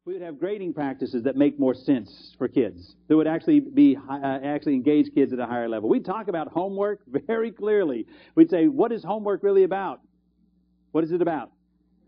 we would have grading practices that make more sense for kids, that would actually actually engage kids at a higher level. We'd talk about homework very clearly. We'd say, what is homework really about? What is it about?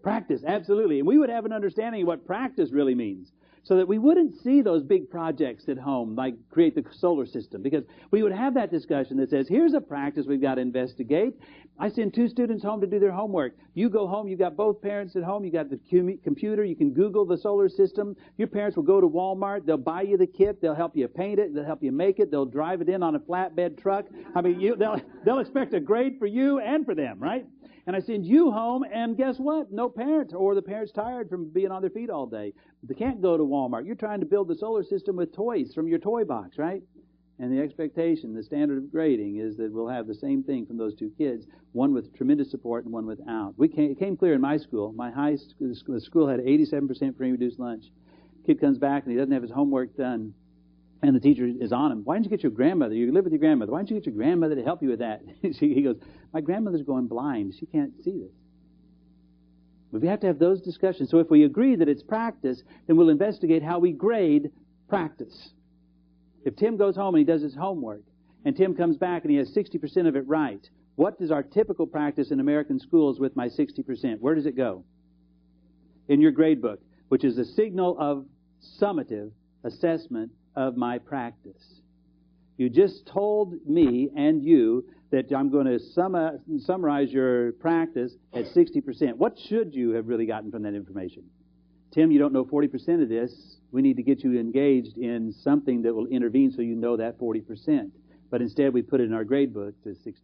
Practice, absolutely. And we would have an understanding of what practice really means, so that we wouldn't see those big projects at home, like create the solar system, because we would have that discussion that says, here's a practice we've got to investigate. I send 2 students home to do their homework. You go home, you've got both parents at home, you've got the computer, you can Google the solar system. Your parents will go to Walmart, they'll buy you the kit, they'll help you paint it, they'll help you make it, they'll drive it in on a flatbed truck. I mean, they'll expect a grade for you and for them, right? And I send you home, and guess what? No parent, or the parent's tired from being on their feet all day. They can't go to Walmart. You're trying to build the solar system with toys from your toy box, right? And the expectation, the standard of grading, is that we'll have the same thing from those 2 kids, one with tremendous support and one without. It came clear in my school. My the school had 87% free reduced lunch. Kid comes back, and he doesn't have his homework done. And the teacher is on him. Why didn't you get your grandmother? You live with your grandmother. Why didn't you get your grandmother to help you with that? He goes, my grandmother's going blind. She can't see this. But we have to have those discussions. So if we agree that it's practice, then we'll investigate how we grade practice. If Tim goes home and he does his homework, and Tim comes back and he has 60% of it right, what is our typical practice in American schools with my 60%? Where does it go? In your grade book, which is a signal of summative assessment of my practice. You just told me and you that I'm going to summarize your practice at 60%. What should you have really gotten from that information? Tim, you don't know 40% of this. We need to get you engaged in something that will intervene so you know that 40%. But instead we put it in our grade book to 60%.